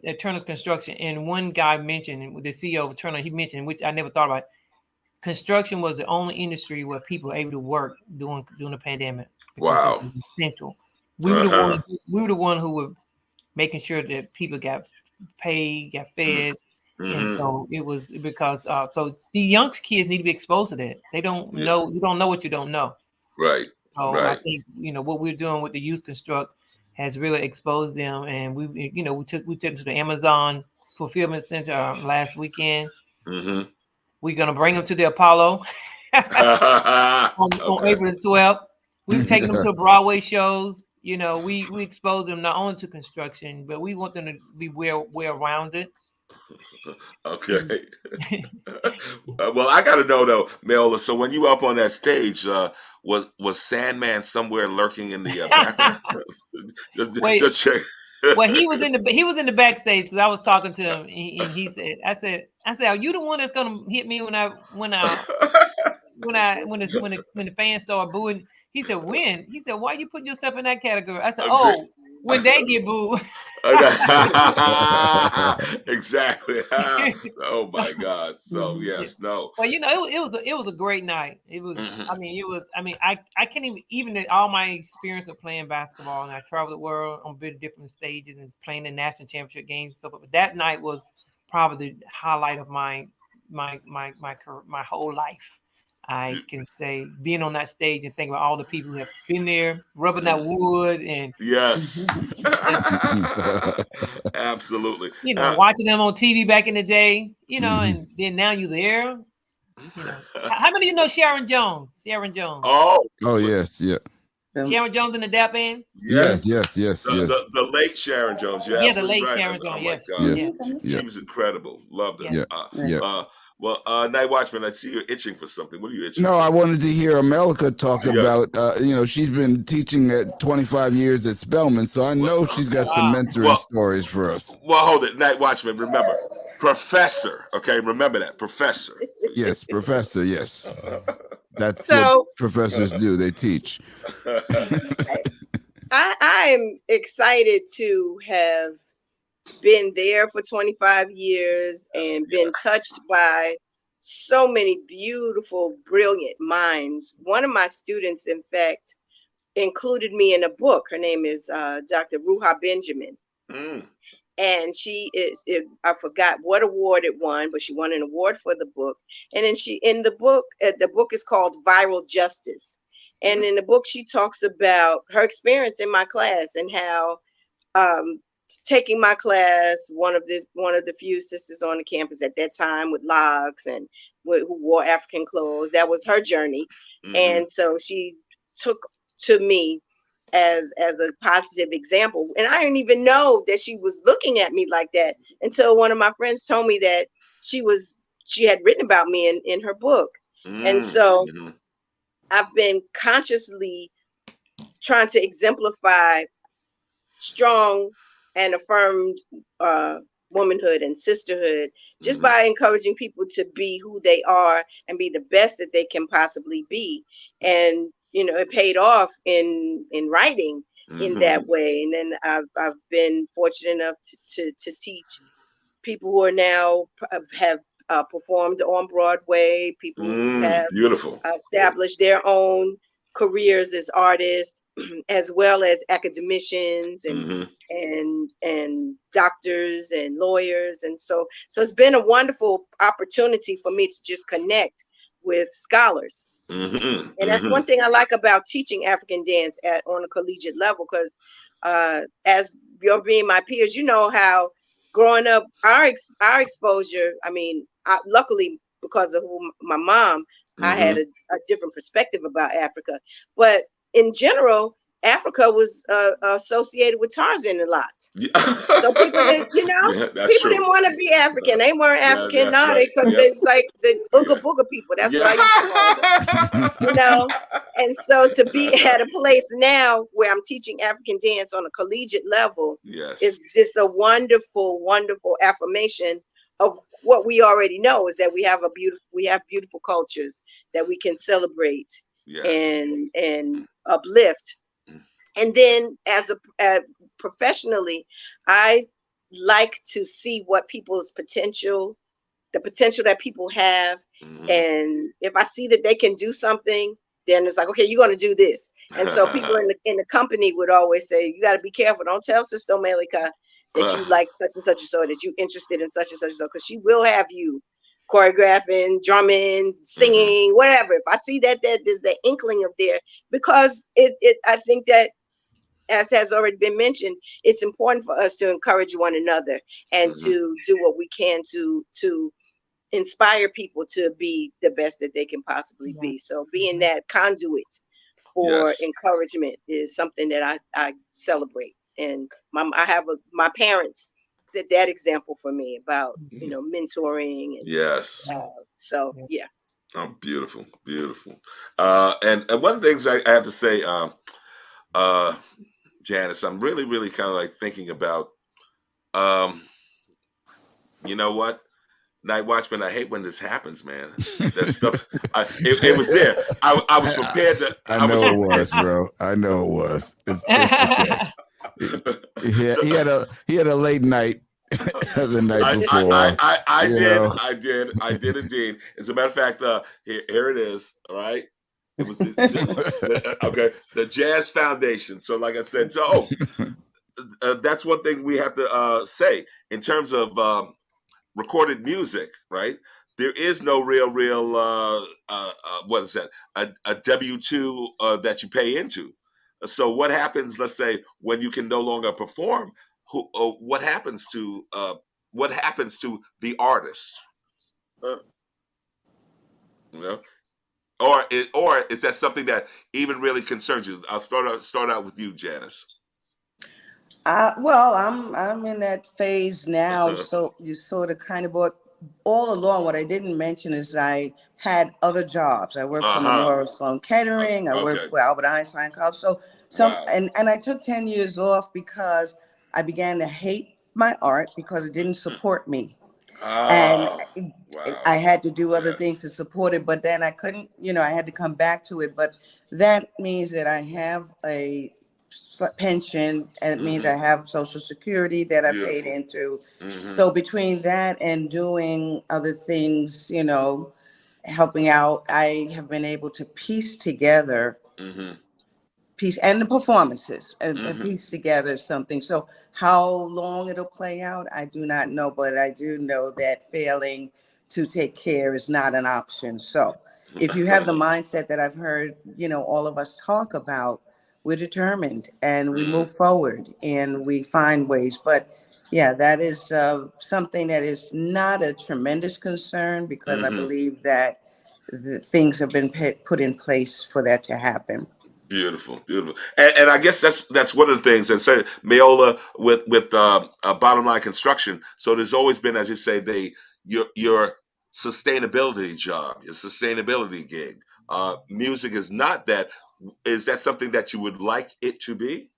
at Turner's Construction, and one guy mentioned, the CEO of Turner, he mentioned, which I never thought about. Construction was the only industry where people were able to work during the pandemic. Wow. It was essential. We were the one who were making sure that people got paid, got fed. And so it was because so the young kids need to be exposed to that. They don't know, you don't know what you don't know. Right. So I think what we're doing with the Youth Construct has really exposed them, and we took them to the Amazon Fulfillment Center last weekend. We're gonna bring them to the Apollo on April 12th. We've taken them to Broadway shows. We expose them not only to construction, but we want them to be well-rounded. Okay. Well, I got to know though, MaeOla. So when you up on that stage, was Sandman somewhere lurking in the background? just check. Well, he was in the backstage, because I was talking to him, and he said, I said, "Are you the one that's gonna hit me when the fans start booing?" He said, "When?" He said, "Why you put yourself in that category?" I said, "Oh, when they get booed." Exactly. Oh my God. So yes, no. Well, it was a great night. It was. I can't even all my experience of playing basketball, and I traveled the world on different stages and playing the national championship games and stuff. But that night was probably the highlight of my whole life. I can say, being on that stage and thinking about all the people who have been there, rubbing that wood, and yes, absolutely. Watching them on TV back in the day, and then now you're there. How many of you know Sharon Jones? Oh, yes, yeah. Sharon Jones in the Dap Band? Yes. The late Sharon Jones. Yeah, the late Sharon Jones. Yes. God. She was incredible. Loved her. Well, Night Watchman, I see you're itching for something. What are you itching for? I wanted to hear Omelika talk about, she's been teaching at 25 years at Spelman, so I know she's got some mentoring stories for us. Well, hold it. Night Watchman, remember, professor, okay? Remember that, professor. Yes, professor, yes. That's what professors do. They teach. I am excited to have been there for 25 years and been touched by so many beautiful, brilliant minds. One of my students, in fact, included me in a book. Her name is Dr. Ruha Benjamin. and I forgot what award it won, but she won an award for the book. And then the book is called Viral Justice. And in the book, she talks about her experience in my class and how taking my class, one of the few sisters on the campus at that time with locks and who wore African clothes. That was her journey. And so she took to me as a positive example. And I didn't even know that she was looking at me like that until one of my friends told me that she had written about me in her book. And so I've been consciously trying to exemplify strong and affirmed womanhood and sisterhood just by encouraging people to be who they are and be the best that they can possibly be. And it paid off in writing in that way. And then I've been fortunate enough to teach people who are now have performed on Broadway, people who have established their own careers as artists, as well as academicians and doctors and lawyers. And so it's been a wonderful opportunity for me to just connect with scholars. And that's one thing I like about teaching African dance on a collegiate level, because as you're being my peers, you know how growing up, our exposure, I mean, luckily because of my mom, I had a different perspective about Africa. But in general, Africa was associated with Tarzan a lot. So people didn't, people didn't want to be African. They weren't African, because it's like the Ooga Booga people. That's what I used to call them. And so to be at a place now where I'm teaching African dance on a collegiate level is just a wonderful, wonderful affirmation of what we already know, is that we have beautiful cultures that we can celebrate and uplift. And then professionally, I like to see what people's the potential that people have. And if I see that they can do something, then it's like, okay, you're going to do this. And so people in the company would always say, you got to be careful. Don't tell Sister Omelika that you like such and such and so, that you're interested in such and such and so, because she will have you choreographing, drumming, singing, whatever. If I see that there's the inkling of there, because I think that, as has already been mentioned, it's important for us to encourage one another and to do what we can to inspire people to be the best that they can possibly be. So being that conduit for encouragement is something that I celebrate. And my parents set that example for me about mentoring. And, so yeah. Oh, beautiful, beautiful. And one of the things I have to say, Janice, I'm really, really kind of like thinking about, you know what? Night Watchman, I hate when this happens, man. That stuff, it was there. I was prepared to. I know it was, bro. I know it was. It's okay. He had a late night the night before. I did indeed. As a matter of fact, here it is. All right. It was the Jazz Foundation. So, like I said, that's one thing we have to say in terms of recorded music, right? There is no real what is that? A W-2 that you pay into. So what happens? Let's say when you can no longer perform, what happens to the artist? Or is that something that even really concerns you? I'll start out with you, Janice. Well, I'm in that phase now. So you sort of kind of all along. What I didn't mention is I had other jobs. I worked for Memorial Sloan Kettering. I worked for Albert Einstein College. So and I took 10 years off because I began to hate my art because it didn't support me. And I had to do other things to support it, but then I couldn't, I had to come back to it. But that means that I have a pension, and it means I have Social Security that I paid into. So between that and doing other things, helping out, I have been able to piece together piece, and the performances, and piece together something. So how long it'll play out, I do not know, but I do know that failing to take care is not an option. So if you have the mindset that I've heard, all of us talk about, we're determined and we move forward and we find ways. But yeah, that is something that is not a tremendous concern, because I believe that the things have been put in place for that to happen. Beautiful, beautiful, and I guess that's one of the things. And say MaeOla with Bottom Line Construction. So there's always been, as you say, your sustainability job, your sustainability gig. Music is not that. Is that something that you would like it to be?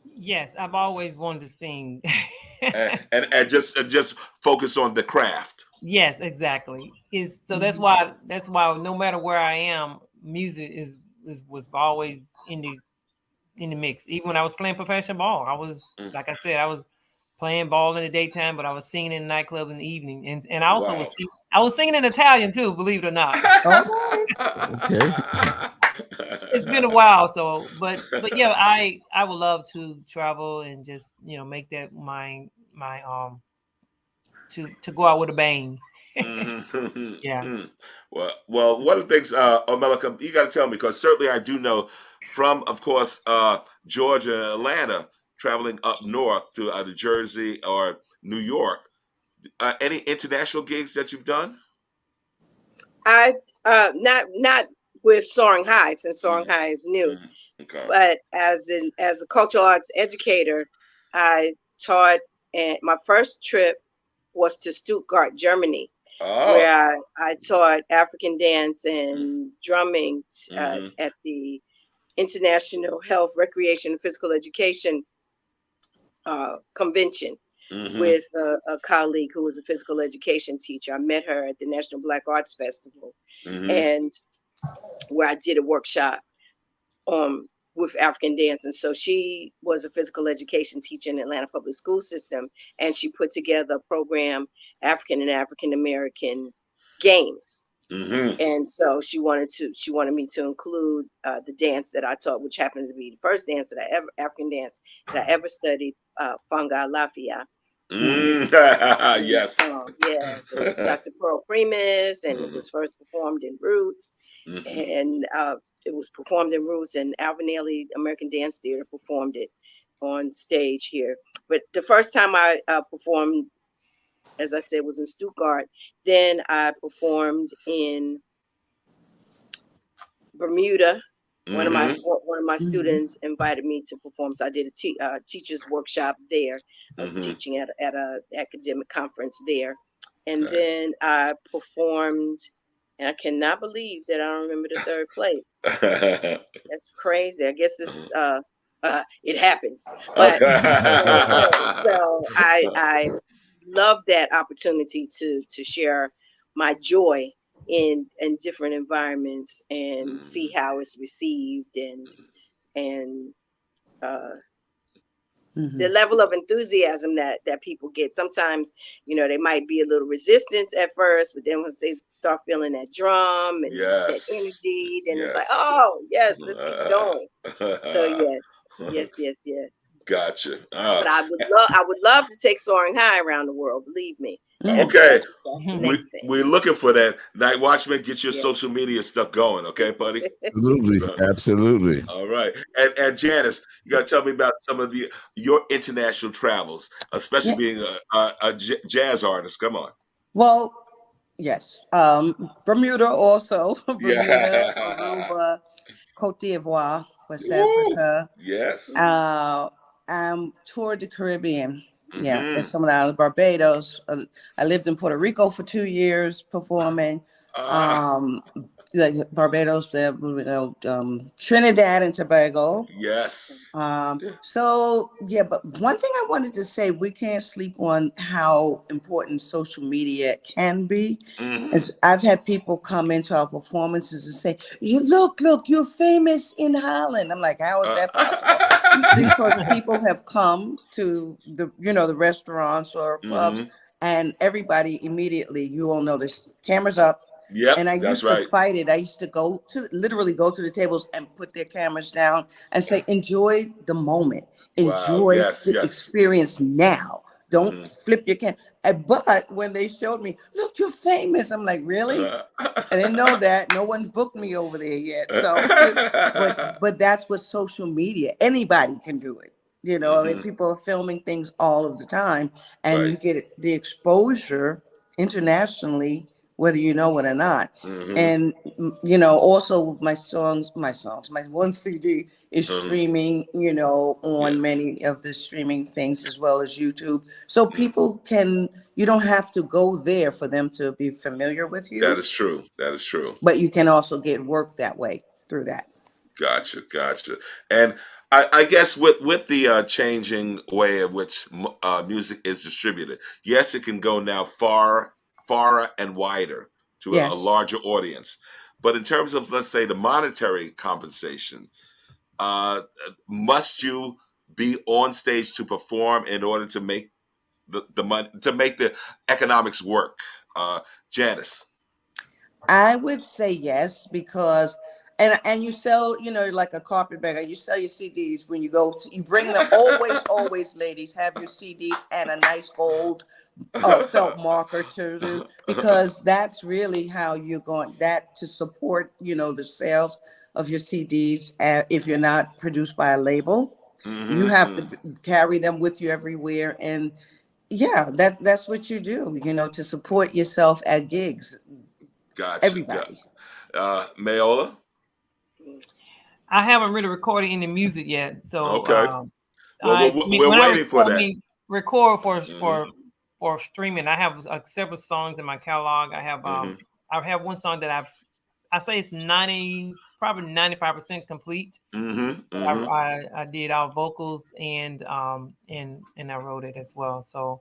Yes, I've always wanted to sing. and just focus on the craft. Yes, exactly. So that's why no matter where I am, music was always in the mix. Even when I was playing professional ball, I was, like I said, I was playing ball in the daytime, but I was singing in the nightclub in the evening, and I also was singing in Italian too, believe it or not. Okay. It's been a while, so but yeah, I would love to travel and just make that my to go out with a bang. Yeah. Well, one of the things, Omelika, you got to tell me, because certainly I do know from, of course, Georgia and Atlanta, traveling up north to either Jersey or New York. Any international gigs that you've done? I not with Soaring High, since Soaring High is new, but as a cultural arts educator, I taught. And my first trip was to Stuttgart, Germany, where I taught African dance and drumming at the International Health, Recreation, and Physical Education convention with a colleague who was a physical education teacher. I met her at the National Black Arts Festival, and where I did a workshop with African dance. And so she was a physical education teacher in the Atlanta public school system, and she put together a program, African and African American games. And so she wanted me to include the dance that I taught, which happens to be the first dance that African dance that I ever studied, Fanga Lafia. Yes. Yes, it was Dr. Pearl Primus, and it was first performed in Roots. And it was performed in Roots, and Alvin Ailey American Dance Theater performed it on stage here. But the first time I performed, as I said, was in Stuttgart. Then I performed in Bermuda. One of my students invited me to perform, so I did a teacher's workshop there. I was teaching at a academic conference there, and then I performed. And I cannot believe that I don't remember the third place. That's crazy. I guess it's it happens. But so I love that opportunity to share my joy in different environments and see how it's received and the level of enthusiasm that people get. Sometimes, they might be a little resistant at first, but then once they start feeling that drum and that energy, then it's like, oh yes, let's keep going. So yes. Gotcha. But I would love to take Soaring High around the world. Believe me. Okay, we're looking for that. Night Watchman, get your social media stuff going, okay, buddy? Absolutely. All right, and Janice, you got to tell me about some of your international travels, especially being a jazz artist. Come on. Well, yes, Bermuda also, Bermuda, Aruba, Cote d'Ivoire, West Africa. Yes. Toured the Caribbean. Yeah, that's some of the islands. Barbados. I lived in Puerto Rico for 2 years performing. Barbados, Trinidad and Tobago. Yes. So yeah, but one thing I wanted to say, we can't sleep on how important social media can be. As I've had people come into our performances and say, look, you're famous in Holland. I'm like, how is that possible? Because people have come to the restaurants or clubs, and everybody immediately, you all know this, cameras up. Yep, And I that's used to right. fight it. I used to literally go to the tables and put their cameras down and say, enjoy the moment. Wow. Enjoy Yes, the yes. experience now. Don't flip your camera. But when they showed me, look, you're famous. I'm like, really? I didn't know that. No one's booked me over there yet. So, but that's what social media, anybody can do it. You know, I mean, people are filming things all of the time, and Right. you get the exposure internationally, whether you know it or not. And you know, also my one CD is streaming, you know, on many of the streaming things as well as YouTube. So people can, you don't have to go there for them to be familiar with you. That is true. That is true. But you can also get work that way through that. Gotcha, gotcha. And I guess with the changing way of which music is distributed, yes, it can go now far and wider to a Yes. larger audience. But in terms of, let's say, the monetary compensation, must you be on stage to perform in order to make the money, to make the economics work? Janice. I would say yes, because and you sell, you know, like a carpetbagger, you sell your CDs when you go to, you bring them, always ladies have your CDs and a nice gold felt marker to do, because that's really how you're going that to support, you know, the sales of your CDs. If you're not produced by a label, you have to carry them with you everywhere. And yeah, that's what you do, you know, to support yourself at gigs. Gotcha. Everybody. MaeOla? I haven't really recorded any music yet, so okay. Well, we're when waiting for that. Record for streaming. I have several songs in my catalog. I have one song that I say it's probably 95% complete. I did our vocals and I wrote it as well. So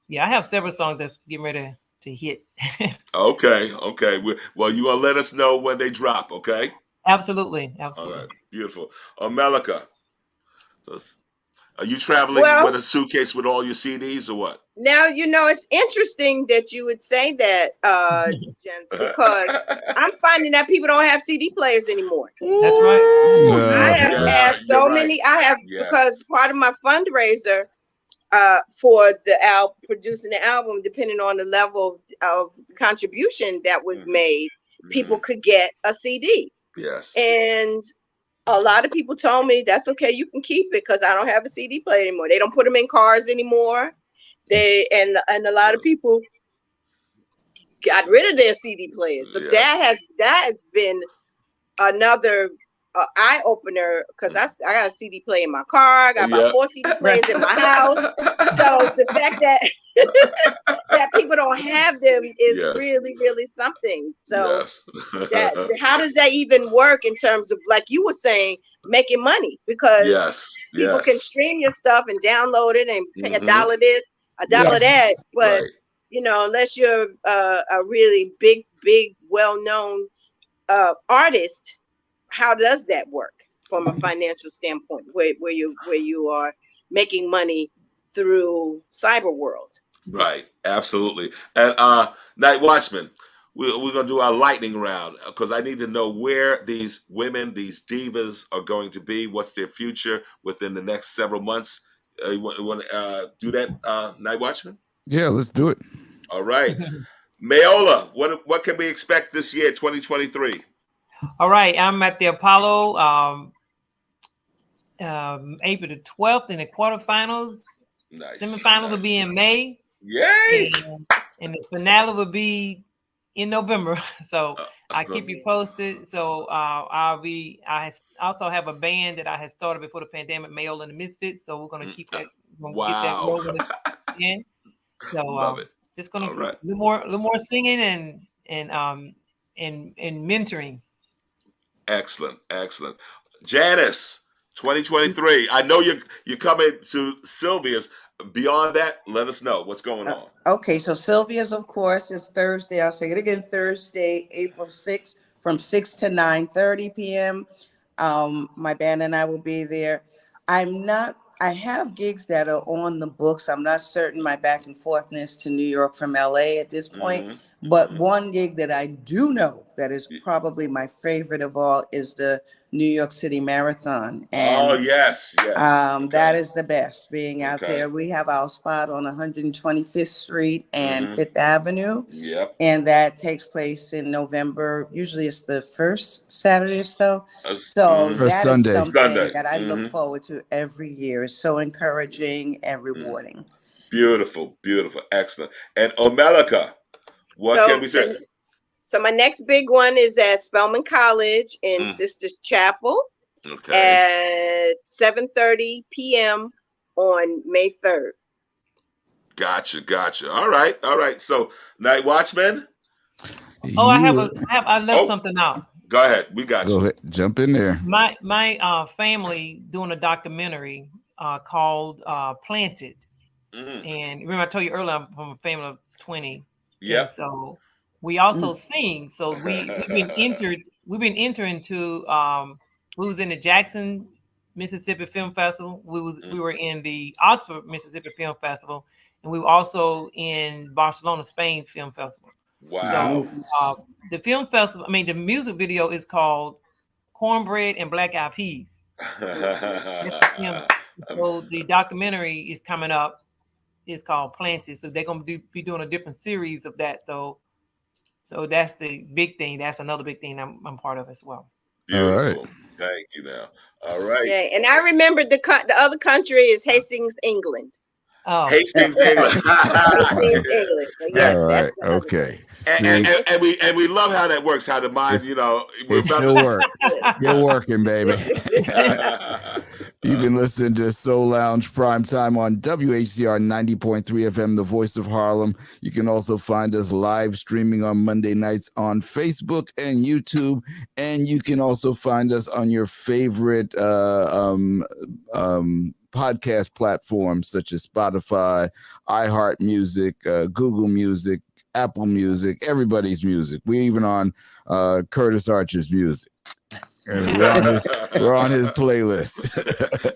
yeah, I have several songs that's getting ready to hit. Okay. Well, you gonna let us know when they drop, okay? Absolutely. All right, beautiful. Omelika, are you traveling with a suitcase with all your CDs or what? Now, you know, it's interesting that you would say that, James, because I'm finding that people don't have CD players anymore. That's right. I have asked so many. I have, because part of my fundraiser for the producing the album, depending on the level of contribution that was made, people could get a CD. Yes. And a lot of people told me that's okay, you can keep it, because I don't have a CD player anymore. They don't put them in cars anymore. And a lot of people got rid of their CD players. So that has been another eye opener, because I got a CD player in my car. I got about 4 CD players in my house. So the fact that that people don't have them is really, really something. So how does that even work in terms of, like you were saying, making money? Because people can stream your stuff and download it and pay $1 this, $1 that. But you know, unless you're a really big, well-known artist, how does that work from a financial standpoint, where you are making money through cyber world? Right, absolutely. And Night Watchman, we're gonna do our lightning round, because I need to know where these women, these divas, are going to be. What's their future within the next several months? You want to do that, Night Watchman? Yeah, let's do it. All right, MaeOla, what can we expect this year, 2023? All right, I'm at the Apollo April the 12th in the quarterfinals. Nice. Semifinals will be in May. Yay! And the finale will be in November. So I keep you posted. So I also have a band that I had started before the pandemic, MaeOla and the Misfits. So we're gonna keep that. Get that rolling again. So love it. Just gonna a little more singing and mentoring. Excellent. Janice, 2023. I know you're coming to Sylvia's. Beyond that, let us know what's going on. Okay, so Sylvia's, of course, is Thursday. I'll say it again, Thursday, April 6th, from 6 to 9:30 p.m. My band and I will be there. I'm not I have gigs that are on the books. I'm not certain my back and forthness to New York from LA at this point. But one gig that I do know that is probably my favorite of all is the New York City Marathon. And yes. that is the best, being out there. We have our spot on 125th Street and Fifth Avenue. And that takes place in November. Usually it's the first Saturday or so. So that is something that I look forward to every year. It's so encouraging and rewarding. Beautiful, beautiful, excellent. And Omelika, what can we say? So my next big one is at Spelman College in Sisters Chapel at 7:30 p.m. on May 3rd. Gotcha. All right. So Night Watchman. Oh, I left something out. Go ahead. We got you. Go ahead. Jump in there. My family doing a documentary called Planted. And remember I told you earlier I'm from a family of 20. Yeah. So we also sing. So we've been entered into we was in the Jackson, Mississippi Film Festival. We were in the Oxford, Mississippi Film Festival, and we were also in Barcelona, Spain Film Festival. Wow. So, the film festival, the music video is called Cornbread and Black Eyed Peas. So the documentary is coming up. It's called Planted. So they're going to be doing a different series of that. So that's the big thing. That's another big thing I'm part of as well. Beautiful. All right. Thank you. Now, all right. Yeah, and I remember the other country is Hastings, England. Oh. Hastings, England. Hastings, England. So yes, all right. that's Okay. And we love how that works. How the mind, it's still work. Still working, baby. You've been listening to Soul Lounge Prime Time on WHCR 90.3 FM, the voice of Harlem. You can also find us live streaming on Monday nights on Facebook and YouTube. And you can also find us on your favorite podcast platforms such as Spotify, iHeart Music, Google Music, Apple Music, everybody's music. We're even on Curtis Archer's music. And we're on his playlist.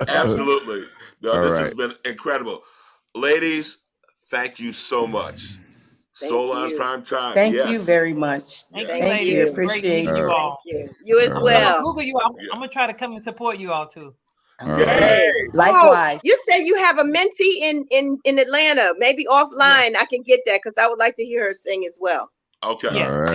Absolutely. This has been incredible. Ladies, thank you so much. Soul Lounge Prime Time. Thank you very much. Thank you. Appreciate you all. Thank you. You as well. I'm Google you. I'm going to try to come and support you all too. Right. Likewise. You said you have a mentee in Atlanta. Maybe offline I can get that because I would like to hear her sing as well. Okay. Yes. All right.